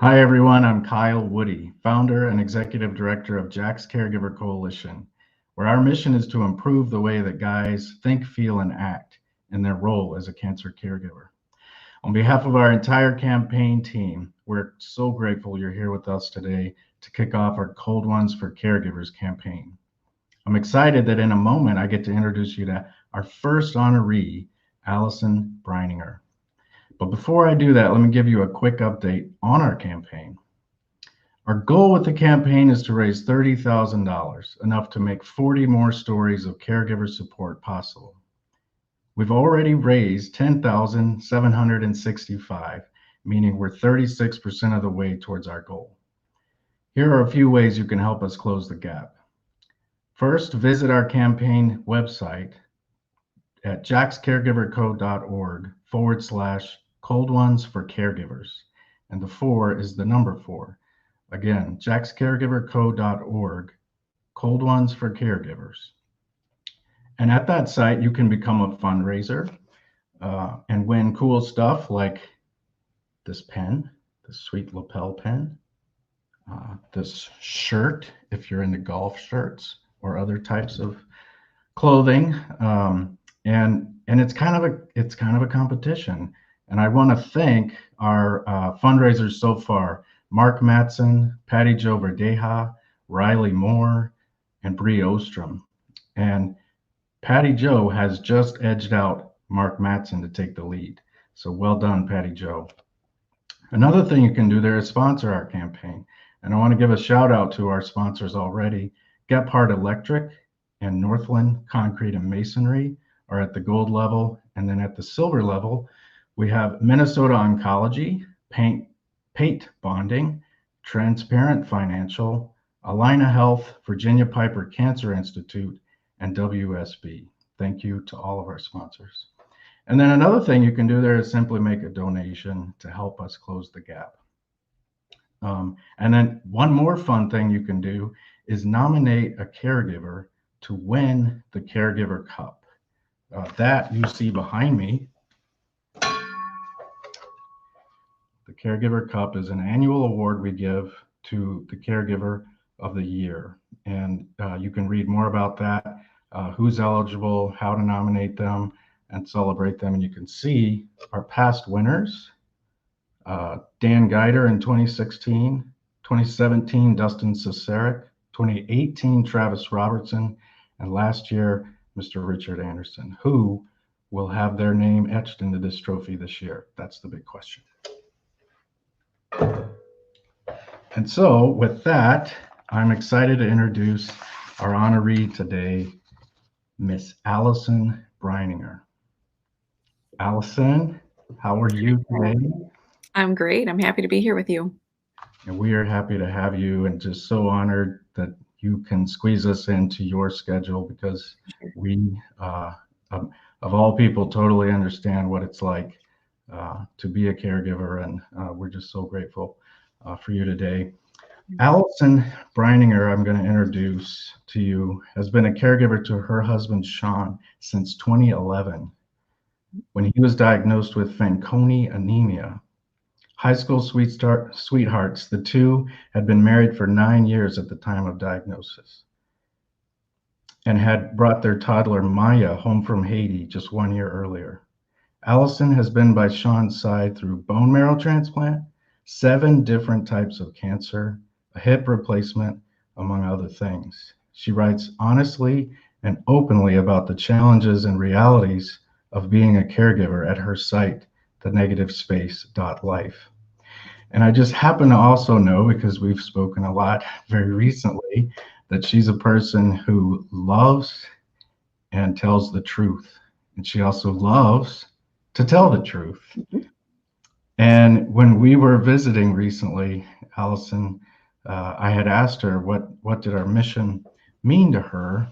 Hi, everyone. I'm Kyle Woody, founder and executive director of Jack's Caregiver Coalition, where our mission is to improve the way that guys think, feel, and act in their role as a cancer caregiver. On behalf of our entire campaign team, we're so grateful you're here with us today to kick off our Cold Ones for Caregivers campaign. I'm excited that in a moment I get to introduce you to our first honoree, Allison Breininger. But before I do that, let me give you a quick update on our campaign. Our goal with the campaign is to raise $30,000, enough to make 40 more stories of caregiver support possible. We've already raised 10,765, meaning we're 36% of the way towards our goal. Here are a few ways you can help us close the gap. First, visit our campaign website at jackscaregiverco.org/ColdOnes4CareGivers. And the 4 is the number 4. Again, jackscaregiverco.org, Cold Ones for Caregivers. And at that site, you can become a fundraiser and win cool stuff like this pen, this sweet lapel pen, this shirt, if you're into golf shirts or other types of clothing. And it's kind of a competition. And I want to thank our fundraisers so far: Mark Matson, Patty Jo Verdeja, Riley Moore, and Bree Ostrom. And Patty Jo has just edged out Mark Matson to take the lead. So well done, Patty Jo. Another thing you can do there is sponsor our campaign. And I want to give a shout out to our sponsors already. Gephardt Electric and Northland Concrete and Masonry are at the gold level. And then at the silver level, we have Minnesota Oncology, Pate Bonding, Transparent Financial, Alina Health, Virginia Piper Cancer Institute, and WSB. Thank you to all of our sponsors. And then another thing you can do there is simply make a donation to help us close the gap. And then one more fun thing you can do is nominate a caregiver to win the Caregiver Cup. That you see behind me. The Caregiver Cup is an annual award we give to the caregiver of the year. And you can read more about that, who's eligible, how to nominate them, and celebrate them. And you can see our past winners. Dan Geider in 2016, 2017, Dustin Cesarek, 2018, Travis Robertson, and last year, Mr. Richard Anderson. Who will have their name etched into this trophy this year? That's the big question. And so with that, I'm excited to introduce our honoree today, Miss Allison Breininger. Allison, how are you today? I'm great. I'm happy to be here with you. And we are happy to have you, and just so honored that you can squeeze us into your schedule, because we, of all people, totally understand what it's like to be a caregiver, and we're just so grateful for you today. Allison Breininger, I'm going to introduce to you, has been a caregiver to her husband, Sean, since 2011, when he was diagnosed with Fanconi anemia. High school sweethearts, the two had been married for 9 years at the time of diagnosis and had brought their toddler Maya home from Haiti just 1 year earlier. Allison has been by Sean's side through bone marrow transplant, 7 different types of cancer, a hip replacement, among other things. She writes honestly and openly about the challenges and realities of being a caregiver at her site, thenegativespace.life. And I just happen to also know, because we've spoken a lot very recently, that she's a person who loves and tells the truth. And she also loves to tell the truth. And when we were visiting recently, Allison, I had asked her what did our mission mean to her.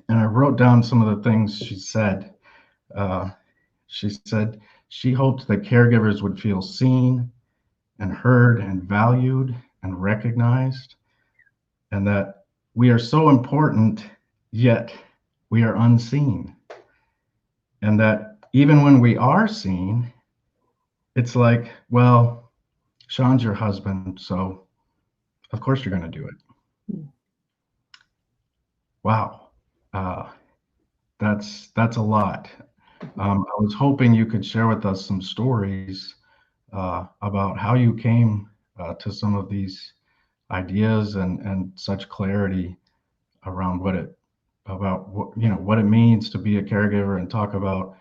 And I wrote down some of the things she said. She said she hoped that caregivers would feel seen and heard and valued and recognized, and that we are so important, yet we are unseen. And that even when we are seen, it's like, well, Sean's your husband, so of course you're going to do it. Mm. Wow. That's a lot. I was hoping you could share with us some stories about how you came to some of these ideas and such clarity around what it means to be a caregiver, and talk about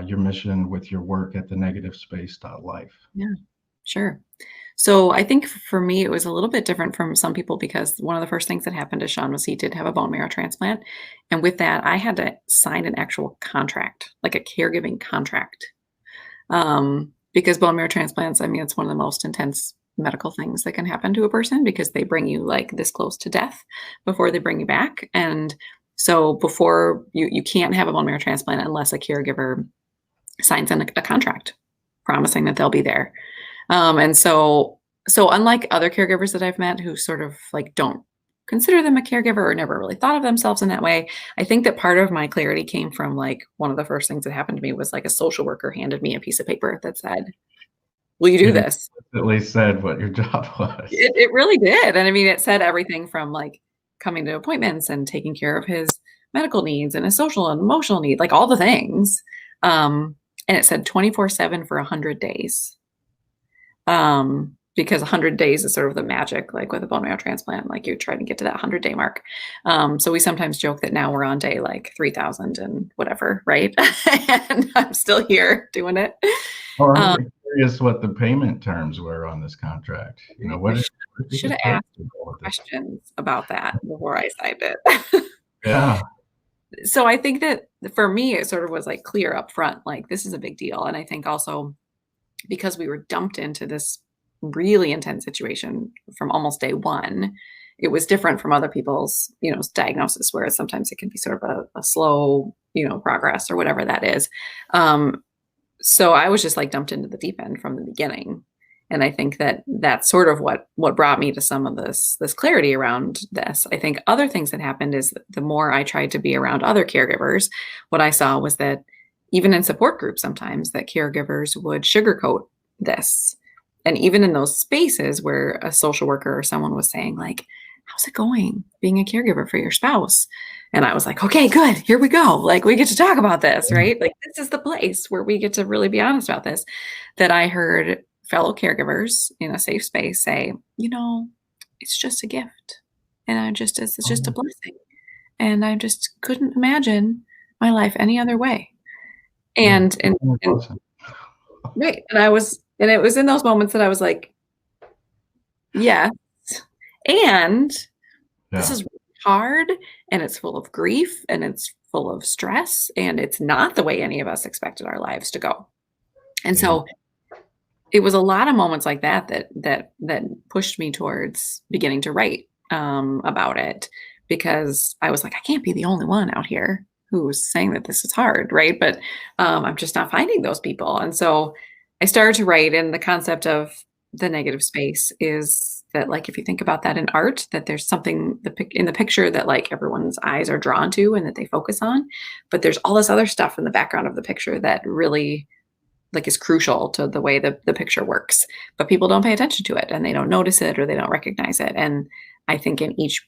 your mission with your work at the negative space.life. Yeah, sure. So I think for me, it was a little bit different from some people because one of the first things that happened to Sean was he did have a bone marrow transplant. And with that, I had to sign an actual contract, like a caregiving contract. Because bone marrow transplants, I mean, it's one of the most intense medical things that can happen to a person because they bring you like this close to death before they bring you back. And so before you can't have a bone marrow transplant unless a caregiver signs a contract promising that they'll be there. And so unlike other caregivers that I've met who sort of like don't consider them a caregiver or never really thought of themselves in that way, I think that part of my clarity came from like one of the first things that happened to me was like a social worker handed me a piece of paper that said, "Will you do It this?" explicitly said what your job was. It really did. And I mean, it said everything from like coming to appointments and taking care of his medical needs and his social and emotional needs, like all the things. And it said 24/7 for 100 days. Because 100 days is sort of the magic, like with a bone marrow transplant, like you're trying to get to that 100-day mark. So we sometimes joke that now we're on day like 3,000 and whatever, right? And I'm still here doing it. Or I'm Um, really curious what the payment terms were on this contract. I What did you should have get paid asked for this? questions about that before I signed it. Yeah. So I think that for me, it sort of was like clear up front, like this is a big deal. And I think also because we were dumped into this really intense situation from almost day one, it was different from other people's, diagnosis, whereas sometimes it can be sort of a slow, progress or whatever that is. So I was just like dumped into the deep end from the beginning. And I think that that's sort of what brought me to some of this clarity around this. I think other things that happened is that the more I tried to be around other caregivers, what I saw was that even in support groups sometimes that caregivers would sugarcoat this. And even in those spaces where a social worker or someone was saying like, "How's it going being a caregiver for your spouse?" And I was like, "Okay, good. Here we go. Like we get to talk about this, right? Like this is the place where we get to really be honest about this." That I heard fellow caregivers in a safe space say, "It's just a gift. And it's just a blessing. And I just couldn't imagine my life any other way." Yeah. And right. And it was in those moments that I was like, "Yes. And this Yeah. is really hard and it's full of grief and it's full of stress and it's not the way any of us expected our lives to go." And Yeah. so it was a lot of moments like that pushed me towards beginning to write about it because I was like, I can't be the only one out here who's saying that this is hard, right? But I'm just not finding those people. And so I started to write, and the concept of the negative space is that, like, if you think about that in art, that there's something in the picture that like everyone's eyes are drawn to and that they focus on, but there's all this other stuff in the background of the picture that really like is crucial to the way the picture works, but people don't pay attention to it and they don't notice it or they don't recognize it. And I think in each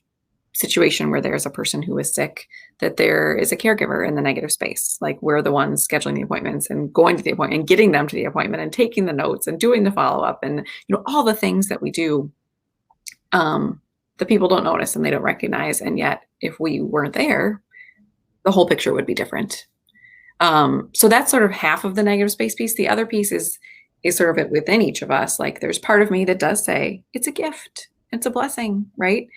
situation where there's a person who is sick, that there is a caregiver in the negative space. Like we're the ones scheduling the appointments and going to the appointment and getting them to the appointment and taking the notes and doing the follow-up and all the things that we do. The people don't notice and they don't recognize. And yet if we weren't there, the whole picture would be different. So that's sort of half of the negative space piece. The other piece is sort of within each of us. Like there's part of me that does say it's a gift, it's a blessing, right?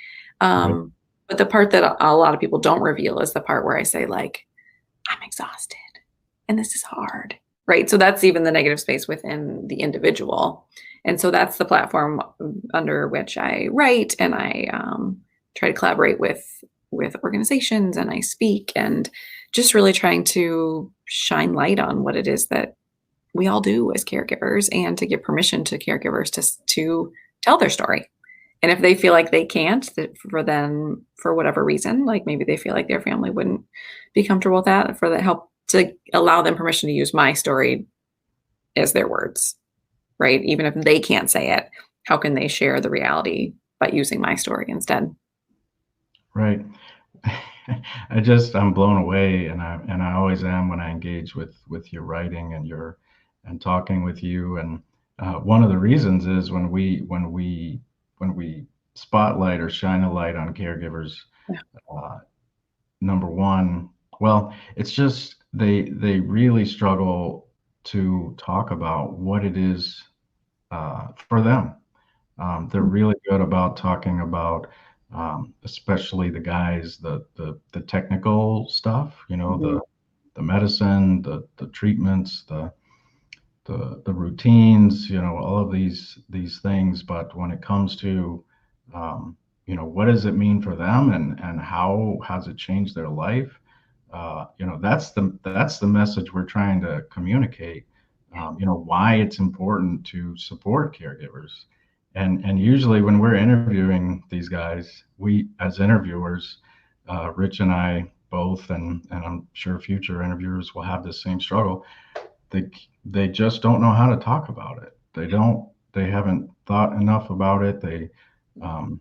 Right. But the part that a lot of people don't reveal is the part where I say like, I'm exhausted and this is hard, right? So that's even the negative space within the individual. And so that's the platform under which I write and I try to collaborate with organizations and I speak and just really trying to shine light on what it is that we all do as caregivers and to give permission to caregivers to tell their story. And if they feel like they can't, that for them, for whatever reason, like maybe they feel like their family wouldn't be comfortable with that, for that help to allow them permission to use my story as their words, right? Even if they can't say it, how can they share the reality by using my story instead? Right. I'm blown away, and I always am when I engage with your writing and talking with you. And one of the reasons is when we spotlight or shine a light on caregivers, Yeah. number one, well, it's just they really struggle to talk about what it is for them. They're really good about talking about, especially the guys, the technical stuff, Mhm. the medicine, the treatments, the routines, all of these things. But when it comes to, what does it mean for them, and how has it changed their life? That's the message we're trying to communicate. Why it's important to support caregivers. And usually when we're interviewing these guys, we as interviewers, Rich and I both, and I'm sure future interviewers will have the same struggle. They just don't know how to talk about it. They haven't thought enough about it. Um,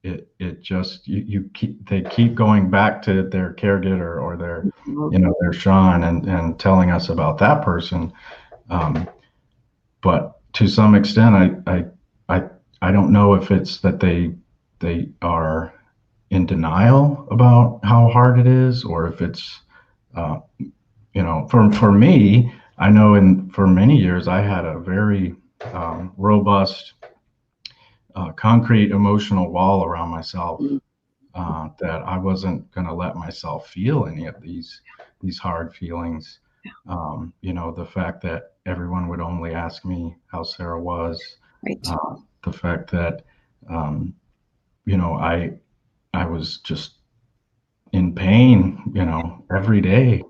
it just they keep going back to their caregiver or Mhm. their Sean, and telling us about that person. Um, but to some extent, I I don't know if it's that they are in denial about how hard it is, or if it's uh, for me, I know for many years I had a very robust, concrete emotional wall around myself, Mhm. that I wasn't going to let myself feel any of these hard feelings. The fact that everyone would only ask me how Sarah was, Right. the fact that um, I was just in pain, every day.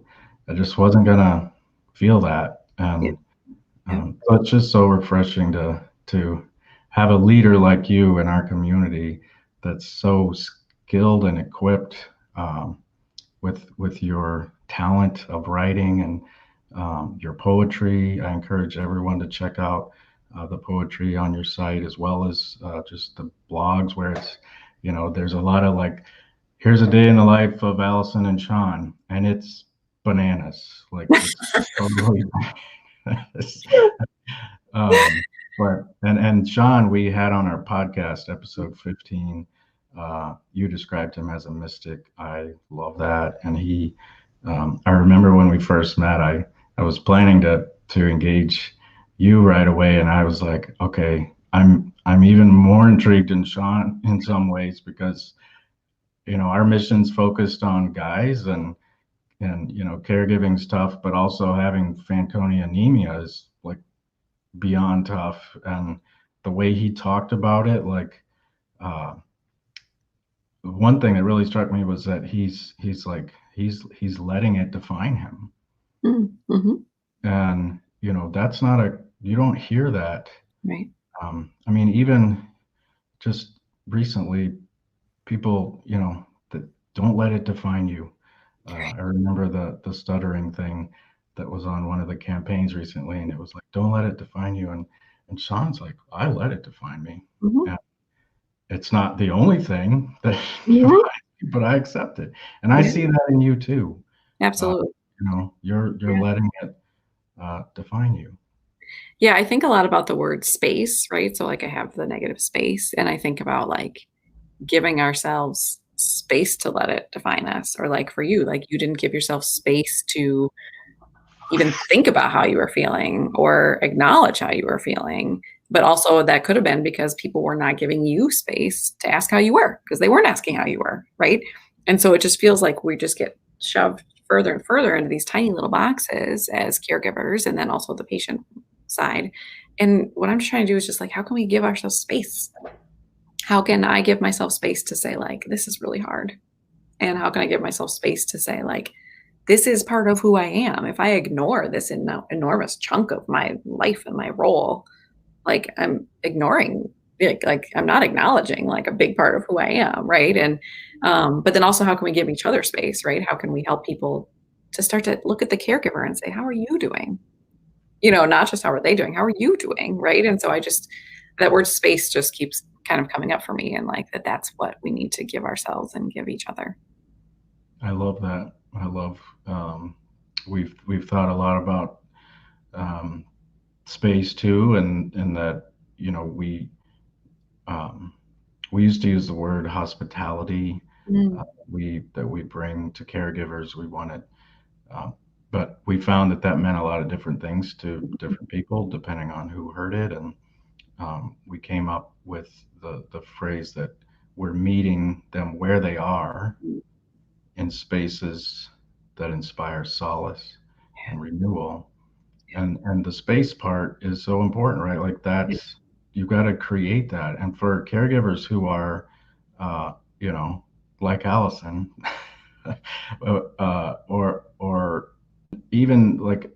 I just wasn't gonna feel that, Yeah. and Yeah. so it's just so refreshing to have a leader like you in our community that's so skilled and equipped, with your talent of writing and your poetry. I encourage everyone to check out the poetry on your site, as well as just the blogs where there's a lot of like, here's a day in the life of Allison and Sean, and it's bananas. Like it's totally bananas. Um, and Sean, we had on our podcast episode 15. You described him as a mystic. I love that, and I remember when we first met, I was planning to engage you right away, and I was like, okay, I'm even more intrigued in Sean in some ways, because our mission's focused on guys, and caregiving stuff, but also having Fanconi anemia is like beyond tough. And the way he talked about it, like, uh, one thing that really struck me was that he's letting it define him. Mm-hmm. And that's not a you don't hear that. Right. I mean, even just recently, people, that don't let it define you. I remember the stuttering thing that was on one of the campaigns recently, and it was like, don't let it define you. And Sean's like, I let it define me. Mm-hmm. And it's not the only thing that, Mhm. but I accept it. And I Yeah. see that in you too. Uh, Absolutely. you're Yeah. letting it define you. Yeah, I think a lot about the word space, right? So like I have the negative space and I think about like giving ourselves space to let it define us. Or like for you, like you didn't give yourself space to even think about how you were feeling or acknowledge how you were feeling. But also that could have been because people were not giving you space to ask how you were because they weren't asking how you were, right? And so it just feels like we just get shoved further and further into these tiny little boxes as caregivers and then also the patient side. And what I'm trying to do is just like, how can we give ourselves space? How can I give myself space to say, like, this is really hard? And how can I give myself space to say, like, this is part of who I am. If I ignore this enormous chunk of my life and my role, like I'm ignoring, like I'm not acknowledging like a big part of who I am, right? And but then also, how can we give each other space, right? How can we help people to start to look at the caregiver and say, how are you doing? Not just how are they doing, how are you doing, right? And so I that word space just keeps kind of coming up for me, and like that's what we need to give ourselves and give each other. I love that. I love, um, we've thought a lot about um, space too, and that, we um, we used to use the word hospitality, Mm. we bring to caregivers. We wanted, um, but we found that that meant a lot of different things to different people depending on who heard it, and we came up with the phrase that we're meeting them where they are in spaces that inspire solace and renewal. And the space part is so important, right? Like Yeah. that's, you got to create that. And for caregivers who are, uh, you know, like Allison, or even like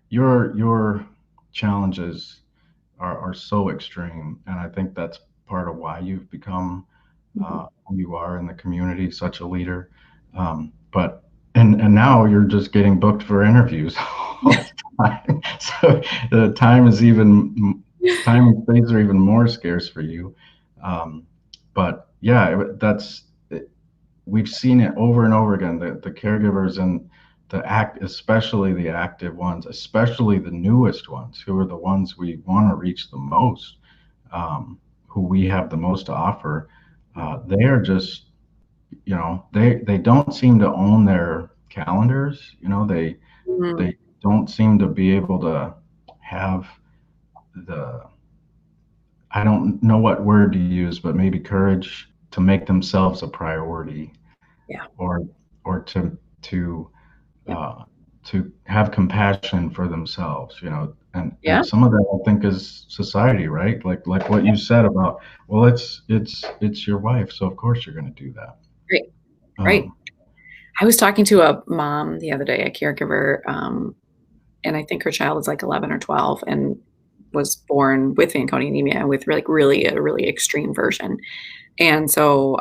your challenges are so extreme, and I think that's part of why you've become Mhm. who you are in the community, such a leader. But and now you're just getting booked for interviews all the time. So the time and space are even more scarce for you. Um, but yeah, we've seen it over and over again. The caregivers and especially the active ones, especially the newest ones, who are the ones we want to reach the most, who we have the most to offer. They are just, they don't seem to own their calendars. Mhm. They don't seem to be able to have the, I don't know what word to use, but maybe courage to make themselves a priority, Yeah. or to Yep. uh, to have compassion for themselves, and Yeah. some of that I think is society, right? Like what Yeah. you said about, well, it's your wife, so of course you're going to do that. Right. Right. Um, I was talking to a mom the other day, a caregiver, and I think her child is like 11 or 12 and was born with Fanconi anemia with really a really extreme version. And so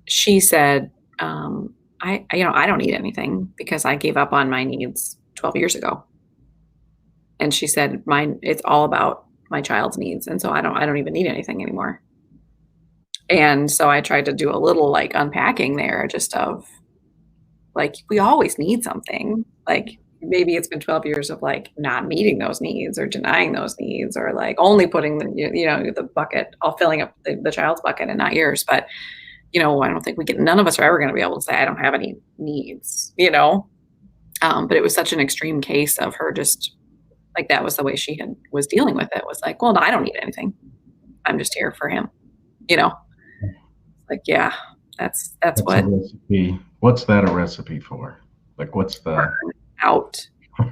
she said, I don't need anything because I gave up on my needs 12 years ago. And she said, mine, it's all about my child's needs. And so I don't even need anything anymore. And so I tried to do a little like unpacking there just of like, we always need something. Like, maybe it's been 12 years of, like, not meeting those needs or denying those needs or, like, only putting the bucket all filling up the child's bucket and not yours, but, I don't think none of us are ever gonna be able to say, "I don't have any needs," you know? But it was such an extreme case of her just like, that was the way she was dealing with it, was like, "Well, no, I don't need anything. I'm just here for him," you know? Like, yeah, that's that's a what recipe. What's that a recipe for? Like, what's the out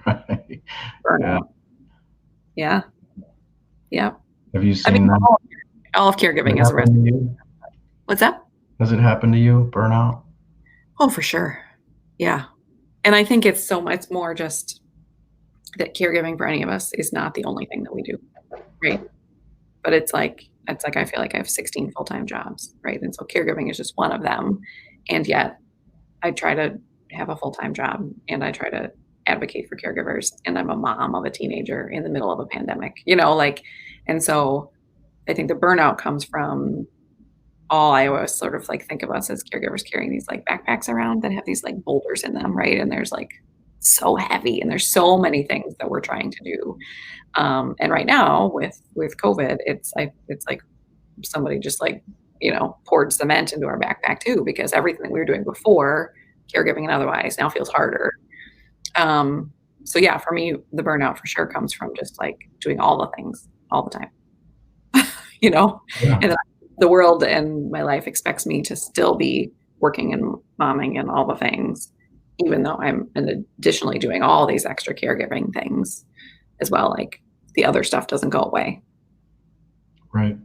right? Yeah. burnout. Yeah, yeah. Have you I mean, seen that? all of Has it caregiving is a happened to recipe. you? What's that? Has it happened to you? Burnout? Oh, for sure. Yeah. And I think it's so much more just that caregiving for any of us is not the only thing that we do, right? But it's like I feel like I have 16 full-time jobs, right? And so caregiving is just one of them. And yet I try to have a full-time job and I try to advocate for caregivers. And I'm a mom of a teenager in the middle of a pandemic, like, and so I think the burnout comes from all I always sort of like think of us as caregivers carrying these like backpacks around that have these like boulders in them, right? And there's like so heavy and there's so many things that we're trying to do. And right now with COVID, it's like somebody just like, poured cement into our backpack too, because everything that we were doing before, caregiving and otherwise, now feels harder. Um, so yeah, for me, the burnout for sure comes from just like doing all the things all the time, you know? Yeah. And the world and my life expects me to still be working and momming and all the things, even though I'm additionally doing all these extra caregiving things as well. Like the other stuff doesn't go away. Right.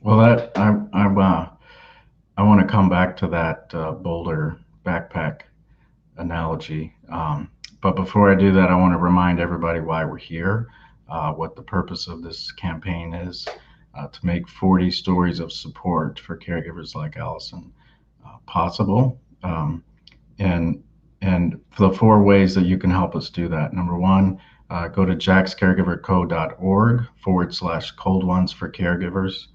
Well, I want to come back to that boulder backpack analogy. But before I do that, I want to remind everybody why we're here, what the purpose of this campaign is, to make 40 stories of support for caregivers like Allison possible. And and the four ways that you can help us do that. Number one, go to jackscaregiverco.org/ColdOnes4Caregivers.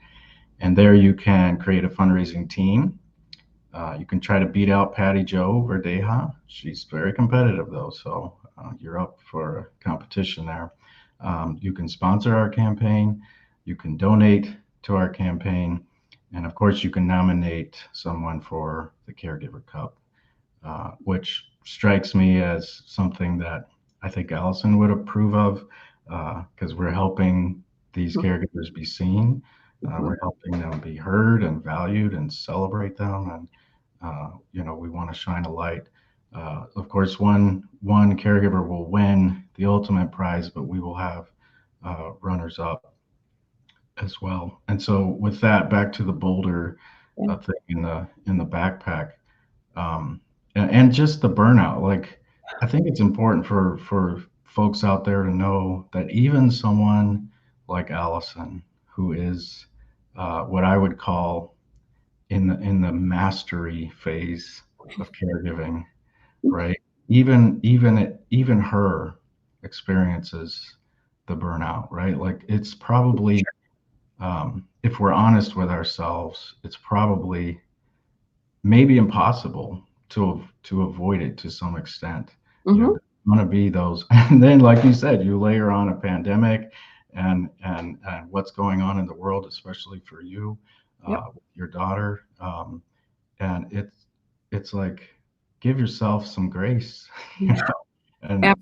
And there you can create a fundraising team. You can try to beat out Patty Jo Verdeja. She's very competitive though, so you're up for a competition there. You can sponsor our campaign. You can donate to our campaign. And of course, you can nominate someone for the Caregiver Cup, which strikes me as something that I think Allison would approve of, because we're helping these caregivers be seen. We're helping them be heard and valued and celebrate them. And, we want to shine a light. Of course, one caregiver will win the ultimate prize, but we will have runners up as well. And so with that, back to the boulder thing in the backpack, and just the burnout. Like, I think it's important for folks out there to know that even someone like Allison, who is what I would call in the mastery phase of caregiving, right? Even her experiences the burnout, right? Like, it's probably, if we're honest with ourselves, it's probably maybe impossible to avoid it to some extent. There's going to be those, and then, like you said, you layer on a pandemic and what's going on in the world, especially for you, your daughter, and it's like, give yourself some grace, and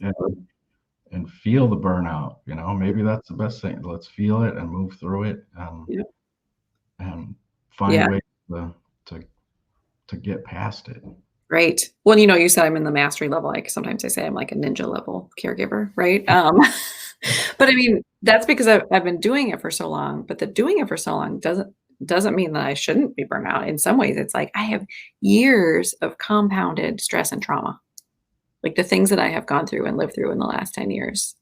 feel the burnout. Maybe that's the best thing. Let's feel it and move through it, and find ways to get past it. Right. Well, you said I'm in the mastery level. Like, sometimes I say I'm like a ninja level caregiver, right? But I mean, that's because I've been doing it for so long. But the doing it for so long doesn't mean that I shouldn't be burnt out. In some ways, it's like I have years of compounded stress and trauma. Like, the things that I have gone through and lived through in the last 10 years,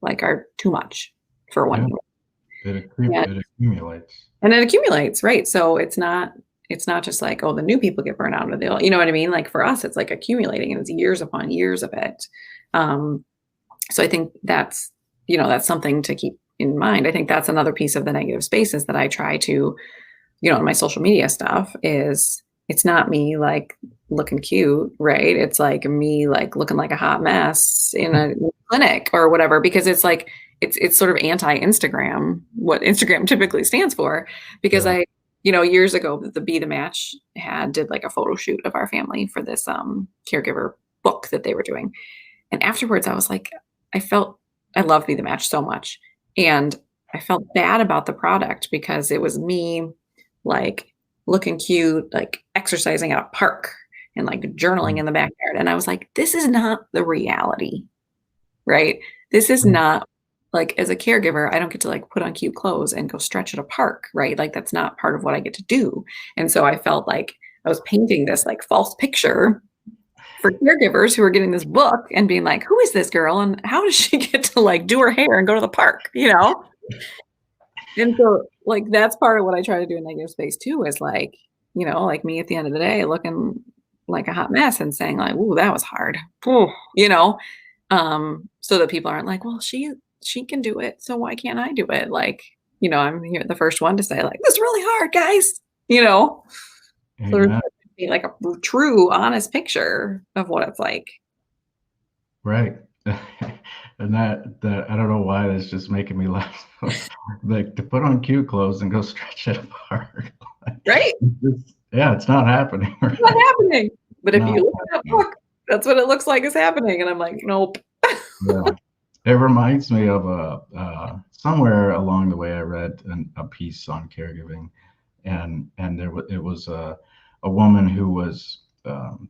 like, are too much for one. It accumulates. And it accumulates, right? So it's not just like, oh, the new people get burnt out, or they'll, you know what I mean? Like, for us, it's like accumulating, and it's years upon years of it. So I think that's something to keep in mind. I think that's another piece of the negative spaces that I try to, in my social media stuff, is it's not me like looking cute, right? It's like me like looking like a hot mess in a clinic or whatever, because it's like, it's sort of anti-Instagram, what Instagram typically stands for, because years ago, the Be the Match did like a photo shoot of our family for this caregiver book that they were doing. And afterwards, I was like, I love Be the Match so much. And I felt bad about the product because it was me like looking cute, like exercising at a park and like journaling in the backyard. And I was like, this is not the reality, right? This is not, like, as a caregiver, I don't get to like put on cute clothes and go stretch at a park, right? Like, that's not part of what I get to do. And so I felt like I was painting this like false picture for caregivers who are getting this book and being like, who is this girl? And how does she get to like do her hair and go to the park, And so, like, that's part of what I try to do in negative space too, is like, like me at the end of the day looking like a hot mess and saying like, ooh, that was hard, so that people aren't like, well, she can do it, so why can't I do it? Like, I'm here, the first one to say like, this is really hard, guys, So there's be like a true, honest picture of what it's like. Right. And that I don't know why that's just making me laugh. Like, to put on cute clothes and go stretch at a park. Right. It's not happening. Right? It's not happening. But if you look at that book, that's what it looks like is happening. And I'm like, nope. It reminds me of somewhere along the way I read a piece on caregiving, and it was a woman who was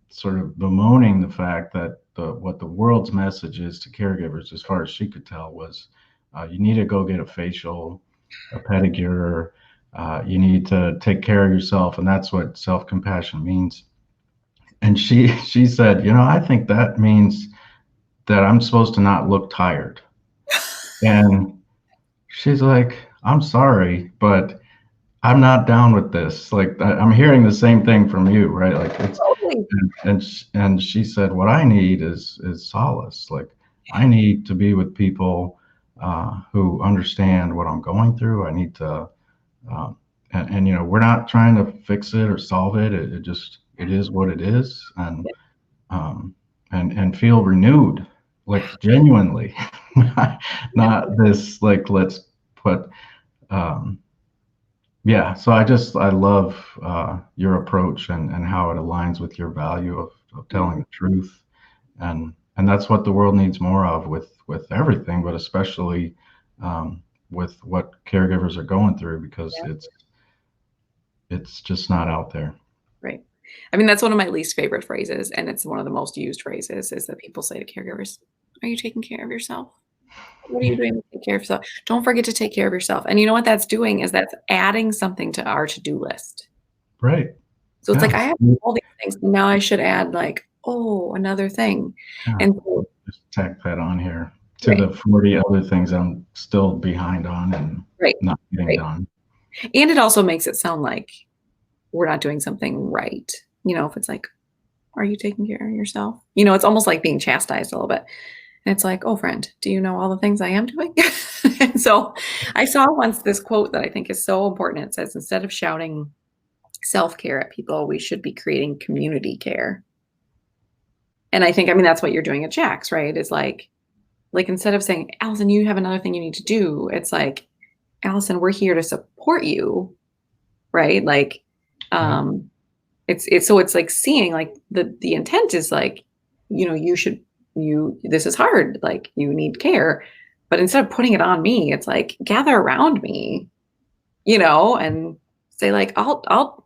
sort of bemoaning the fact that what the world's message is to caregivers, as far as she could tell, was you need to go get a facial, a pedicure, you need to take care of yourself, and that's what self-compassion means. And she said, I think that means that I'm supposed to not look tired. And she's like, I'm sorry, but I'm not down with this. Like, I'm hearing the same thing from you, right? Like, it's totally. And she said, what I need is solace. Like, I need to be with people who understand what I'm going through. I need to, uh, and we're not trying to fix it or solve it. It just it is what it is, um, and feel renewed, like genuinely, not this like let's put. Um, yeah, so I love your approach and how it aligns with your value of telling the truth, and that's what the world needs more of with everything, but especially with what caregivers are going through, because Yeah. it's just not out there. Right. I mean, that's one of my least favorite phrases, and it's one of the most used phrases is that people say to caregivers, "Are you taking care of yourself? What are you doing to take care of yourself? Don't forget to take care of yourself." And you know what that's doing is that's adding something to our to-do list. Right. So it's like, Yeah. I have all these things, now I should add like, oh, another thing. Yeah. And so Just tack that on here to right, the 40 other things I'm still behind on and right, not getting right. done. And it also makes it sound like we're not doing something right. If it's like, "Are you taking care of yourself?" It's almost like being chastised a little bit. And it's like, "Oh, friend, do you know all the things I am doing?" And so I saw once this quote that I think is so important. It says, "Instead of shouting self-care at people, we should be creating community care." And I mean, that's what you're doing at Jack's, right? Is like instead of saying, "Allison, you have another thing you need to do," it's like, "Allison, we're here to support you," right? Like, Yep. um, it's like seeing like the intent is like, you should this is hard, like you need care. But instead of putting it on me, it's like gather around me, and say like, I'll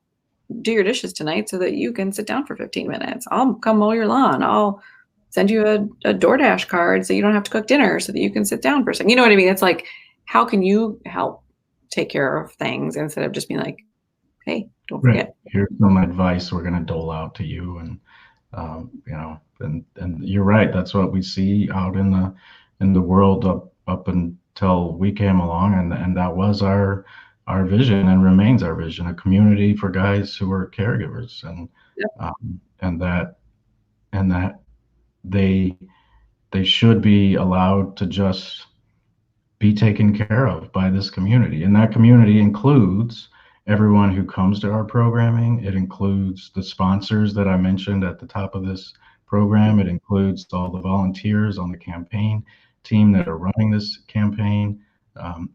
do your dishes tonight so that you can sit down for 15 minutes. I'll come mow your lawn. I'll send you a DoorDash card so you don't have to cook dinner so that you can sit down for a second. You know what I mean? It's like, how can you help take care of things instead of just being like, hey, don't Right. forget. Here's some advice we're going to dole out to you, and and you're right. That's what we see out in the world up until we came along, and that was our vision and remains our vision: a community for guys who are caregivers, Yep. um, and that and that they they should be allowed to just be taken care of by this community. And that community includes everyone who comes to our programming. It includes the sponsors that I mentioned at the top of this program. It includes all the volunteers on the campaign team that are running this campaign.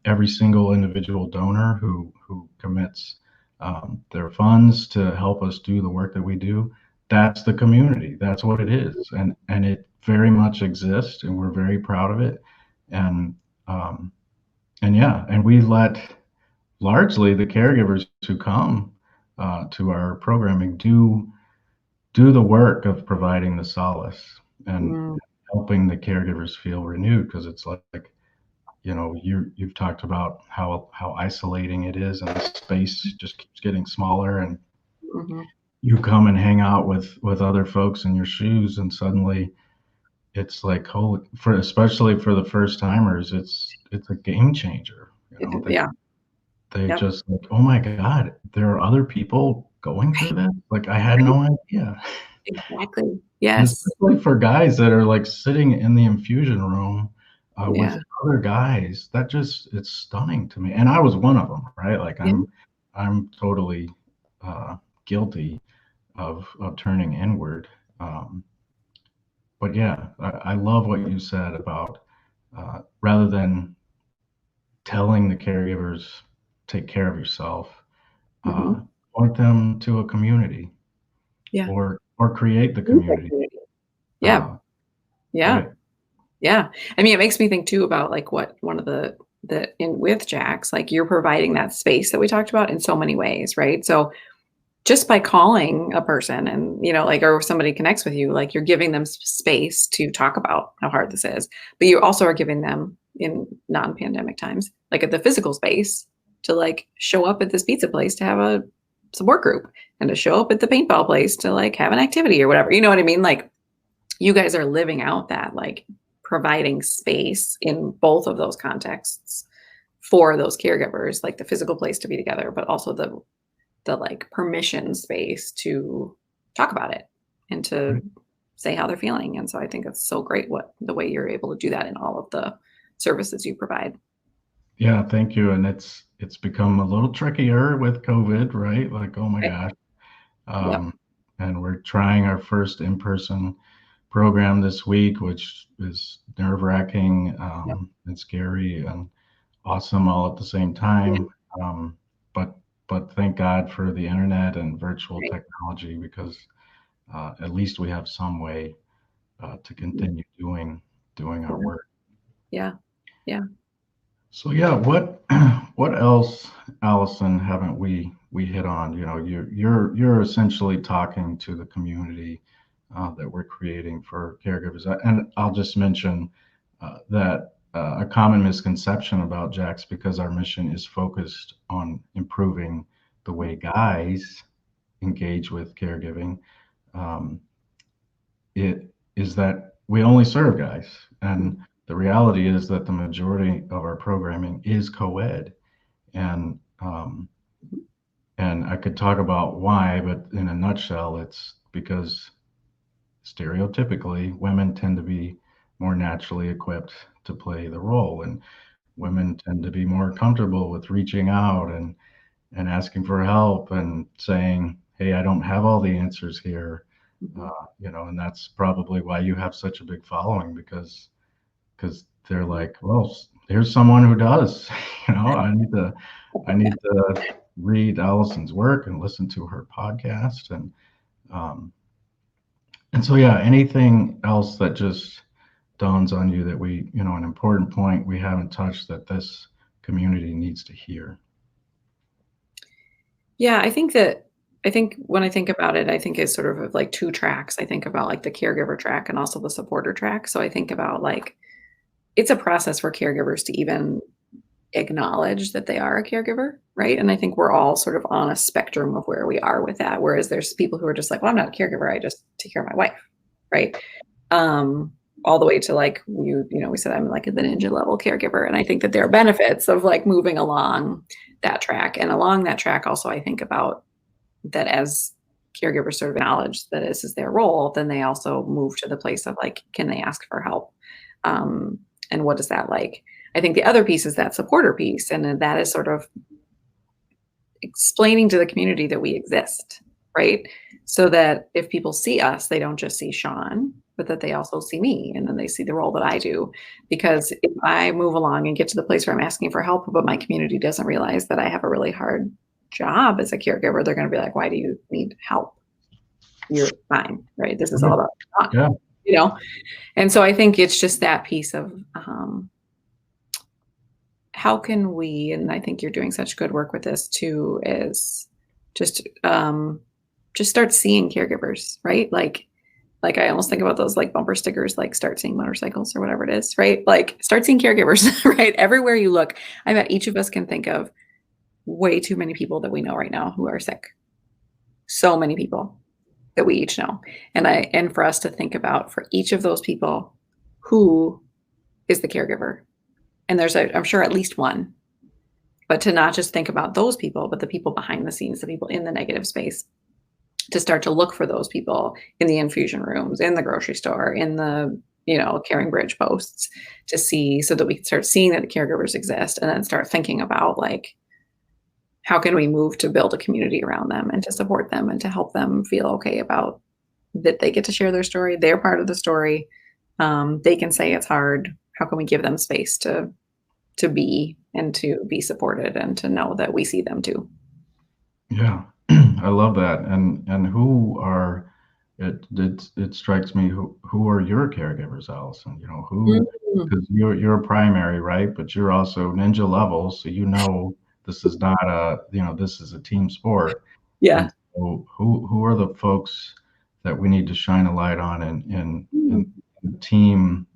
Every single individual donor who commits their funds to help us do the work that we do. That's the community. That's what it is, and it very much exists, and we're very proud of it. And um, and yeah, and we let largely the caregivers who come to our programming do the work of providing the solace and Mm, helping the caregivers feel renewed, because it's like you've talked about how isolating it is, and the space just keeps getting smaller, and mhm. you come and hang out with other folks in your shoes, and suddenly it's like, holy, for especially for the first timers, it's a game changer. Yeah. They Yep. just like, oh my God, there are other people going through this. Like, I had no idea. Exactly. And Yes. especially for guys that are like sitting in the infusion room with Yeah. other guys, that just it's stunning to me. And I was one of them, right? Like Yeah. I'm totally uh, guilty of turning inward. Um, but yeah, I love what you said about rather than telling the caregivers take care of yourself, uh, Mhm. point them to a community Yeah. or create the community. Yeah. Uh, Yeah. right. Yeah. I mean, it makes me think too about like what one of the in with Jax, like you're providing that space that we talked about in so many ways, right? So just by calling a person and, like, or if somebody connects with you, like you're giving them space to talk about how hard this is, but you also are giving them in non-pandemic times, like at the physical space to like show up at this pizza place to have a support group and to show up at the paintball place to like have an activity or whatever. You know what I mean? Like you guys are living out that, like providing space in both of those contexts for those caregivers, like the physical place to be together, but also the like permission space to talk about it and to Right. say how they're feeling. And so I think it's so great the way you're able to do that in all of the services you provide. Yeah, thank you. And it's become a little trickier with COVID, right? Like, oh my Okay. gosh. Yep. And we're trying our first in-person program this week, which is nerve-wracking Yep. and scary and awesome all at the same Yeah. time. Um, but thank God for the internet and virtual Right. technology, because at least we have some way to continue doing our Yeah. work. Yeah. Yeah. So yeah, what what else, Allison, haven't we hit on? You know, you're essentially talking to the community that we're creating for caregivers. And I'll just mention that a common misconception about Jax, because our mission is focused on improving the way guys engage with caregiving, um, it is that we only serve guys. And the reality is that the majority of our programming is co-ed. And and I could talk about why, but in a nutshell, it's because stereotypically women tend to be more naturally equipped to play the role, and women tend to be more comfortable with reaching out and asking for help and saying, hey, I don't have all the answers here. Mhm. You know, and that's probably why you have such a big following, because they're like, well, here's someone who does. You know, I need to read Allison's work and listen to her podcast, um, and so yeah, anything else that just dawns on you that we, you know, an important point we haven't touched that this community needs to hear. Yeah, I think when I think about it, I think it's sort of like two tracks. I think about like the caregiver track and also the supporter track. So I think about like it's a process for caregivers to even acknowledge that they are a caregiver, right? And I think we're all sort of on a spectrum of where we are with that. Whereas there's people who are just like, well, I'm not a caregiver. I just take care of my wife, right? Um, all the way to like we said I'm like the ninja level caregiver. And I think that there are benefits of like moving along that track. And along that track, also I think about that as caregivers sort of acknowledge that this is their role, then they also move to the place of like, can they ask for help? Um, and what is that like? I think the other piece is that supporter piece, and that is sort of explaining to the community that we exist, right? So that if people see us, they don't just see Sean, but that they also see me, and then they see the role that I do. Because if I move along and get to the place where I'm asking for help, but my community doesn't realize that I have a really hard job as a caregiver, they're going to be like, why do you need help? You're fine, right? This is all about Sean, Yeah. you know? And so I think it's just that piece of how can we, and I think you're doing such good work with this too, is just start seeing caregivers, right? Like I almost think about those like bumper stickers, like start seeing motorcycles or whatever it is, right? Like start seeing caregivers, right? Everywhere you look. I bet each of us can think of way too many people that we know right now who are sick. So many people that we each know. And for us to think about for each of those people, who is the caregiver? And I'm sure at least one, but to not just think about those people, but the people behind the scenes, the people in the negative space, to start to look for those people in the infusion rooms, in the grocery store, in the, Caring Bridge posts, to see, so that we can start seeing that the caregivers exist, and then start thinking about like, how can we move to build a community around them and to support them and to help them feel okay about that they get to share their story. They're part of the story. They can say it's hard. How can we give them space to be and to be supported and to know that we see them too? Yeah, I love that. And who are it strikes me, who are your caregivers, Allison? You know, who, Mm. because you're a primary, right? But you're also ninja level, so you know this is not a, you know, this is a team sport. Yeah. And so who are the folks that we need to shine a light on in Mm. the team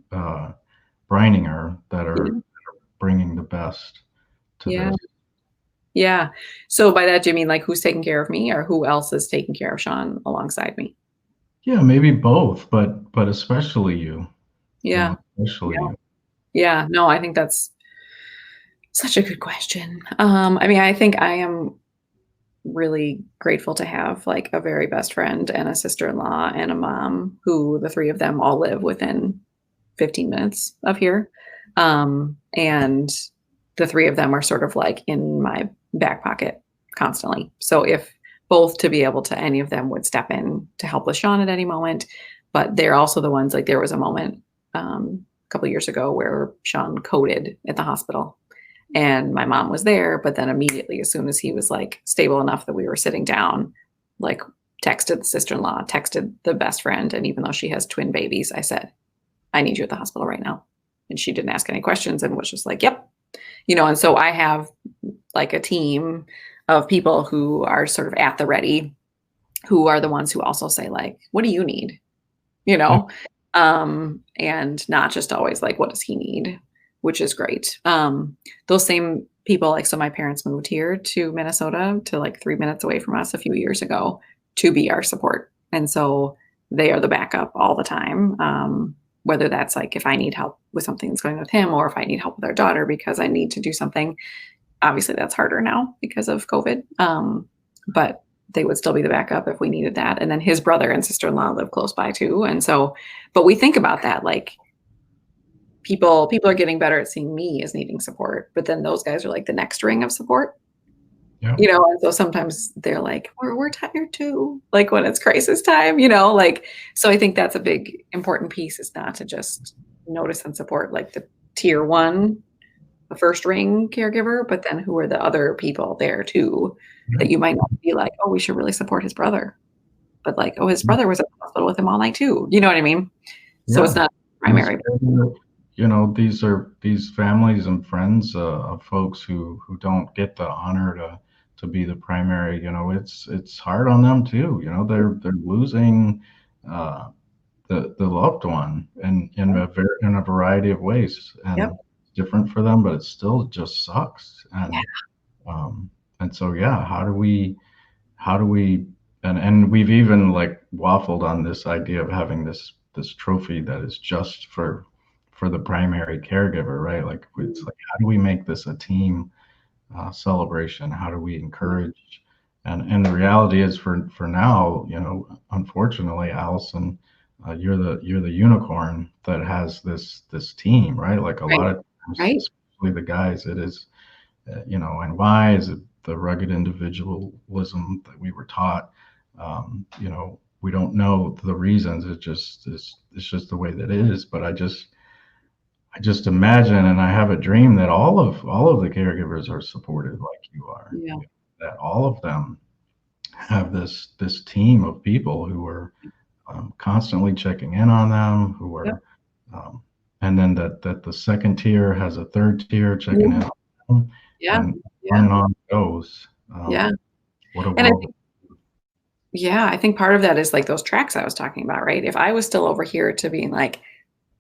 Breininger that are Yeah. bringing the best to Yeah. this? Yeah. So by that, do you mean like who's taking care of me, or who else is taking care of Sean alongside me? Yeah, maybe both, but especially you. You Yeah. know, especially Yeah. you. Yeah. No, I think that's such a good question. I mean, I think I am really grateful to have like a very best friend and a sister-in-law and a mom who the three of them all live within 15 minutes of here. And the three of them are sort of like in my back pocket constantly. So if both to be able to, any of them would step in to help with Sean at any moment, but they're also the ones, like there was a moment a couple of years ago where Sean coded at the hospital and my mom was there, but then immediately as soon as he was like stable enough that we were sitting down, like texted the sister-in-law, texted the best friend. And even though she has twin babies, I said, I need you at the hospital right now. And she didn't ask any questions and was just like, yep. And so I have like a team of people who are sort of at the ready, who are the ones who also say like, what do you need? And not just always like, what does he need? Which is great. Those same people, like, so my parents moved here to Minnesota to like 3 minutes away from us a few years ago to be our support. And so they are the backup all the time. Whether that's like if I need help with something that's going on with him or if I need help with our daughter because I need to do something. Obviously that's harder now because of COVID. But they would still be the backup if we needed that. And then his brother and sister-in-law live close by too. And so, but we think about that, like people are getting better at seeing me as needing support, but then those guys are like the next ring of support. Yeah. And so sometimes they're like, we're tired too, like when it's crisis time, like, so I think that's a big important piece, is not to just notice and support like the tier one, the first ring caregiver, but then who are the other people there too, that you might not be like, oh, we should really support his brother, but like, oh, his brother was at the hospital with him all night too. You know what I mean? So it's not primary. These families and friends of folks who don't get the honor to be the primary. It's hard on them too. They're losing the loved one in a variety of ways, and it's different for them, but it still just sucks. And so how do we and we've even like waffled on this idea of having this trophy that is just for the primary caregiver, right? Like it's like, how do we make this a team celebration? How do we encourage? And the reality is, for now, unfortunately, Allison, you're the unicorn that has this team, right? Like a lot of times, especially the guys, it is, and why is it the rugged individualism that we were taught? We don't know the reasons. It's just the way that it is. But I just imagine, and I have a dream that all of the caregivers are supported like you are. Yeah. That all of them have this team of people who are constantly checking in on them, who are, and then that the second tier has a third tier checking in on them, and on it goes. What a world. I think part of that is like those tracks I was talking about, right? If I was still over here to being like,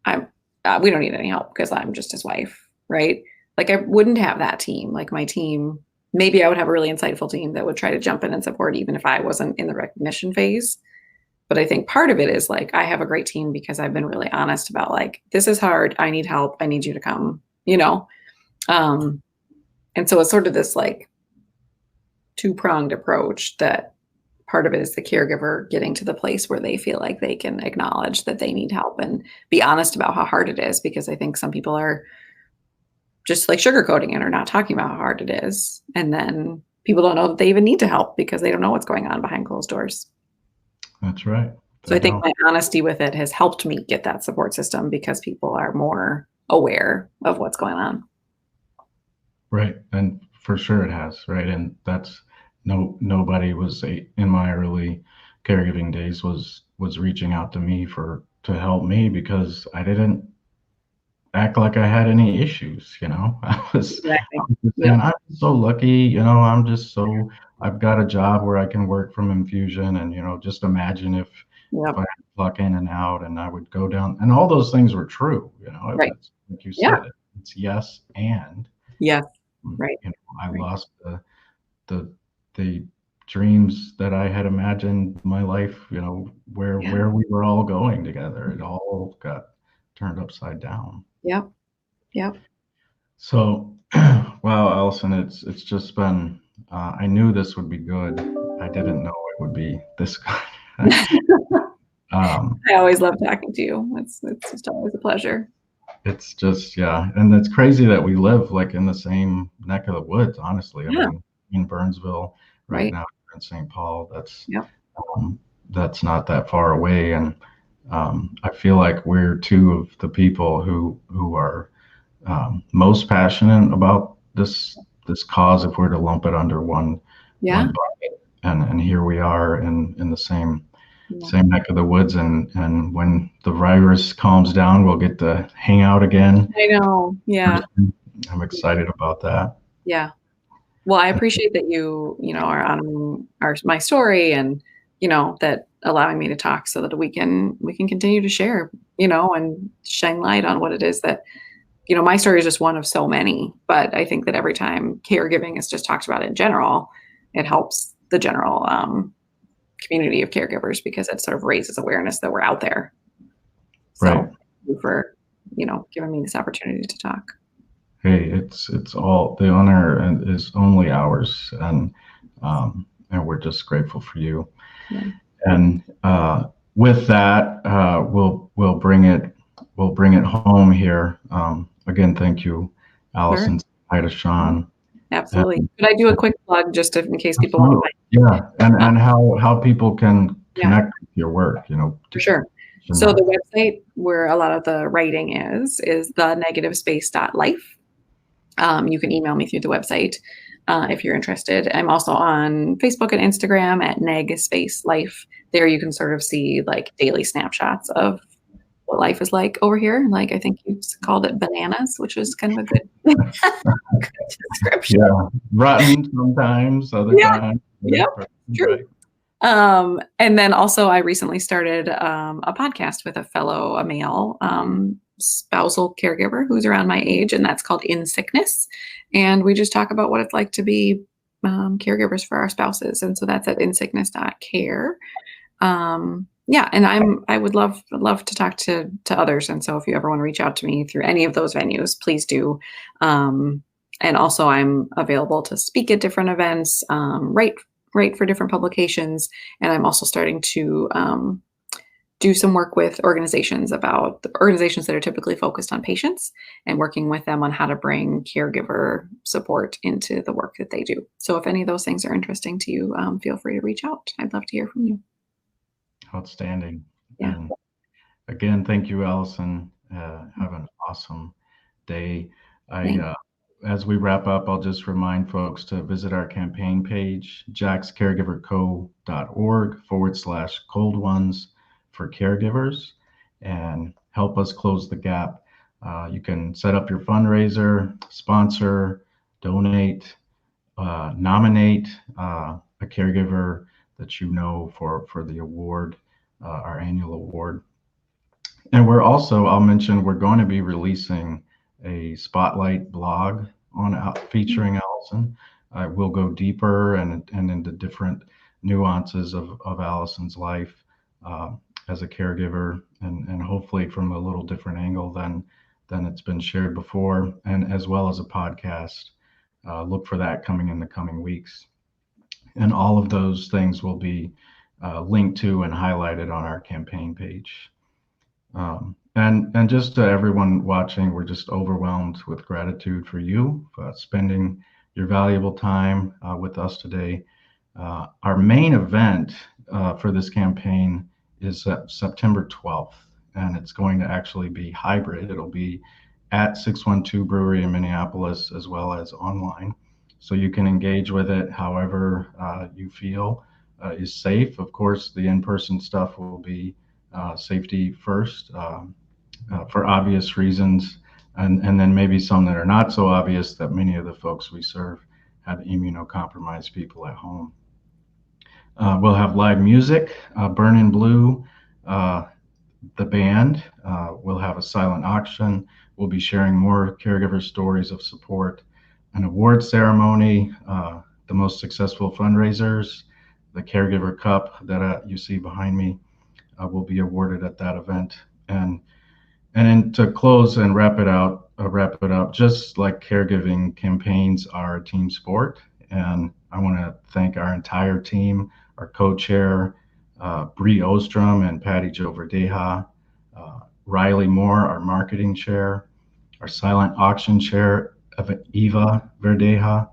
we don't need any help because I'm just his wife, right? Like I wouldn't have that team. Like my team, maybe I would have a really insightful team that would try to jump in and support even if I wasn't in the recognition phase. But I think part of it is like, I have a great team because I've been really honest about like, this is hard. I need help. I need you to come, and so it's sort of this like two-pronged approach, that part of it is the caregiver getting to the place where they feel like they can acknowledge that they need help and be honest about how hard it is. Because I think some people are just like sugarcoating it or not talking about how hard it is. And then people don't know that they even need to help because they don't know what's going on behind closed doors. That's right. So I think my honesty with it has helped me get that support system because people are more aware of what's going on. Right. And for sure it has. Right. And that's nobody was in my early caregiving days was reaching out to me to help me because I didn't act like I had any issues. I was saying, I'm so lucky, I've got a job where I can work from infusion, and just imagine if I had to clock in and out, and I would go down, and all those things were true. It's, like you said, it's yes and right. I lost the dreams that I had imagined my life, where we were all going together. It all got turned upside down. Yep. So, wow, Allison, it's just been I knew this would be good. I didn't know it would be this good. I always love talking to you. It's just always a pleasure. It's just, yeah. And it's crazy that we live like in the same neck of the woods, honestly. I Yeah. mean, in Burnsville right Right. now, we're in St. Paul, Yep. that's not that far away. And I feel like we're two of the people who are most passionate about this cause, if we're to lump it under Yeah. one bucket. And here we are in the Yeah. same neck of the woods. And when the virus calms down, we'll get to hang out again. I know. Yeah. I'm excited about that. Yeah. Well, I appreciate that you know, are on my story and, you know, that allowing me to talk so that we can continue to share, you know, and shine light on what it is that, you know, my story is just one of so many, but I think that every time caregiving is just talked about in general, it helps the general community of caregivers because it sort of raises awareness that we're out there. So Right. thank you for, you know, giving me this opportunity to talk. Hey, it's all the honor and is only ours, and we're just grateful for you. Yeah. And with that, we'll bring it home here. Again, thank you, Allison. Hi to Sean. Absolutely. And, Could I do a quick plug just in case people want to find yeah, and how people can connect with your work, you know. For sure. So the website where a lot of the writing is thenegativespace.life. You can email me through the website if you're interested. I'm also on Facebook and Instagram at negspace.life. There you can sort of see like daily snapshots of what life is like over here. Like I think you called it bananas, which is kind of a good, good description. Yeah, rotten sometimes, other times. Yep, true. And then also I recently started a podcast with a male spousal caregiver who's around my age, and that's called In Sickness. And we just talk about what it's like to be caregivers for our spouses. And so that's at insickness.care. Yeah, and I would love to talk to others. And so if you ever want to reach out to me through any of those venues, please do. And also I'm available to speak at different events, write for different publications. And I'm also starting to do some work with organizations about the organizations that are typically focused on patients and working with them on how to bring caregiver support into the work that they do. So if any of those things are interesting to you, feel free to reach out. I'd love to hear from you. Outstanding. Yeah. And again, thank you, Allison. Have an awesome day. As we wrap up, I'll just remind folks to visit our campaign page, jackscaregiverco.org/ColdOnes4CareGivers, and help us close the gap. You can set up your fundraiser, sponsor, donate, nominate a caregiver that you know for the award, our annual award. And I'll mention, we're going to be releasing a spotlight blog featuring Allison. We'll go deeper and into different nuances of Allison's life as a caregiver, and hopefully from a little different angle than it's been shared before, and as well as a podcast. Look for that coming in the coming weeks. And all of those things will be linked to and highlighted on our campaign page. And just to everyone watching, we're just overwhelmed with gratitude for you for spending your valuable time with us today. Our main event for this campaign is September 12th, and it's going to actually be hybrid. It'll be at 612 Brewery in Minneapolis as well as online. So you can engage with it however you feel is safe. Of course, the in-person stuff will be safety first for obvious reasons, and then maybe some that are not so obvious, that many of the folks we serve have immunocompromised people at home. We'll have live music, Burnin' Blue, the band. We'll have a silent auction. We'll be sharing more caregiver stories of support, an award ceremony, the most successful fundraisers, the Caregiver Cup that you see behind me will be awarded at that event. And then to close and wrap it up, just like caregiving campaigns are a team sport, And I want to thank our entire team, our co-chair, Bree Ostrom and Patty Jo Verdeja, Riley Moore, our marketing chair, our silent auction chair of Eva Verdeja.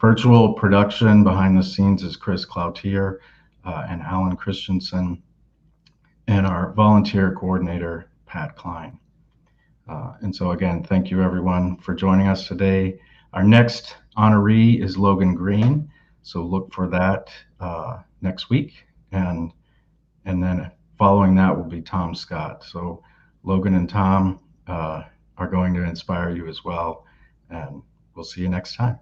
Virtual production behind the scenes is Chris Cloutier and Alan Christensen, and our volunteer coordinator, Pat Klein. And so again, thank you everyone for joining us today. Our next honoree is Logan Green, so look for that next week. And then following that will be Tom Scott. So Logan and Tom are going to inspire you as well. And we'll see you next time.